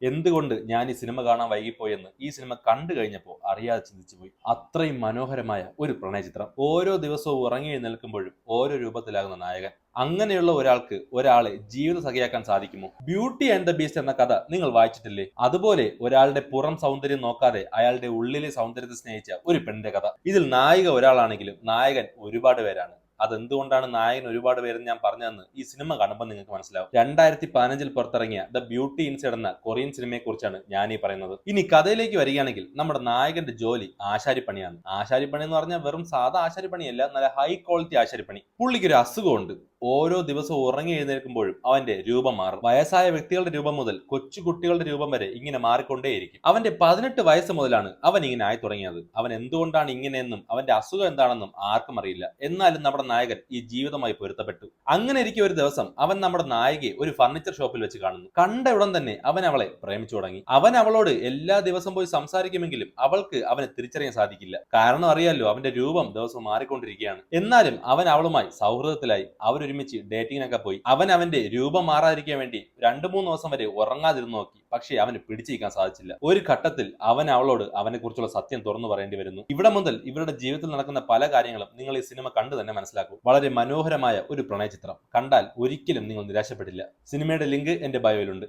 എന്തുകൊണ്ട് ഞാൻ ഈ സിനിമ കാണാൻ വൈകിപ്പോയെന്ന് ഈ സിനിമ കണ്ടു കഴിഞ്ഞപ്പോൾ അറിയാതെ ചിന്തിച്ചു പോയി. അത്രയും മനോഹരമായ ഒരു പ്രണയചിത്രം. ഓരോ ദിവസവും ഉറങ്ങി എഴുന്നേൽക്കുമ്പോഴും ഓരോ രൂപത്തിലാകുന്ന നായകൻ. അങ്ങനെയുള്ള ഒരാളെ ജീവിത സഖിയാക്കാൻ സാധിക്കുമോ? ബ്യൂട്ടി ആൻഡ് ദ ബീസ്റ്റ് എന്ന കഥ നിങ്ങൾ വായിച്ചിട്ടില്ലേ? അതുപോലെ ഒരാളുടെ പുറം സൗന്ദര്യം നോക്കാതെ അയാളുടെ ഉള്ളിലെ സൗന്ദര്യത്തെ സ്നേഹിച്ച ഒരു പെണ്ണിന്റെ കഥ. ഇതിൽ നായിക ഒരാളാണെങ്കിലും നായകൻ ഒരുപാട് പേരാണ്. അതെന്തുകൊണ്ടാണ് നായകൻ ഒരുപാട് പേരെന്ന് ഞാൻ പറഞ്ഞതെന്ന് ഈ സിനിമ കാണുമ്പോൾ നിങ്ങൾക്ക് മനസ്സിലാവും. 2015 പുറത്തിറങ്ങിയ ദ ബ്യൂട്ടി ഇൻസൈഡ് എന്ന കൊറിയൻ സിനിമയെ കുറിച്ചാണ് ഞാൻ ഈ പറയുന്നത്. ഇനി കഥയിലേക്ക് വരികയാണെങ്കിൽ നമ്മുടെ നായകന്റെ ജോലി ആശാരിപ്പണിയാണ്. ആശാരിപ്പണി എന്ന് പറഞ്ഞാൽ വെറും സാധാ ആശാരിപ്പണിയല്ല, നല്ല ഹൈ ക്വാളിറ്റി ആശാരിപ്പണി. പുള്ളിക്ക് ഒരു അസുഖമുണ്ട്. ഓരോ ദിവസവും ഉറങ്ങി എഴുന്നേൽക്കുമ്പോഴും അവന്റെ രൂപം മാറും. വയസ്സായ വ്യക്തികളുടെ രൂപം മുതൽ കൊച്ചു കുട്ടികളുടെ രൂപം വരെ ഇങ്ങനെ മാറിക്കൊണ്ടേയിരിക്കും. അവന്റെ 18 വയസ്സ് മുതലാണ് അവൻ ഇങ്ങനെ ആയി തുടങ്ങിയത്. അവൻ എന്തുകൊണ്ടാണ് ഇങ്ങനെയെന്നും അവന്റെ അസുഖം എന്താണെന്നും ആർക്കും അറിയില്ല. എന്നാലും നമ്മുടെ നായകൻ ഈ ജീവിതമായി പൊരുത്തപ്പെട്ടു. അങ്ങനെ ഇരിക്കെ ഒരു ദിവസം അവൻ നമ്മുടെ നായികയെ ഒരു ഫർണിച്ചർ ഷോപ്പിൽ വെച്ച് കാണുന്നു. കണ്ട ഉടൻ തന്നെ അവൻ അവളെ പ്രേമിച്ചു തുടങ്ങി. അവൻ അവളോട് എല്ലാ ദിവസം പോയി സംസാരിക്കുമെങ്കിലും അവൾക്ക് അവനെ തിരിച്ചറിയാൻ സാധിക്കില്ല. കാരണം അറിയാലോ, അവന്റെ രൂപം ദിവസവും മാറിക്കൊണ്ടിരിക്കുകയാണ്. എന്നാലും അവൻ അവളുമായി സൗഹൃദത്തിലായി. അവരൊരുമിച്ച് ഡേറ്റിങ്ങിനൊക്കെ പോയി. അവൻ അവന്റെ രൂപം മാറാതിരിക്കാൻ വേണ്ടി 2-3 ദിവസം വരെ ഉറങ്ങാതിരുന്നു നോക്കി. പക്ഷേ അവന് പിടിച്ചിരിക്കാൻ സാധിച്ചില്ല. ഒരു ഘട്ടത്തിൽ അവൻ അവളോട് അവനെ കുറിച്ചുള്ള സത്യം തുറന്നു പറയേണ്ടി വരുന്നു. ഇവിടെ മുതൽ ഇവരുടെ ജീവിതത്തിൽ നടക്കുന്ന പല കാര്യങ്ങളും നിങ്ങൾ ഈ സിനിമ കണ്ടു തന്നെ മനസ്സിലാക്കും. വളരെ മനോഹരമായ ഒരു പ്രണയ ചിത്രം. കണ്ടാൽ ഒരിക്കലും നിങ്ങൾ നിരാശപ്പെടില്ല. സിനിമയുടെ ലിങ്ക് എന്റെ ബയോയിലുണ്ട്.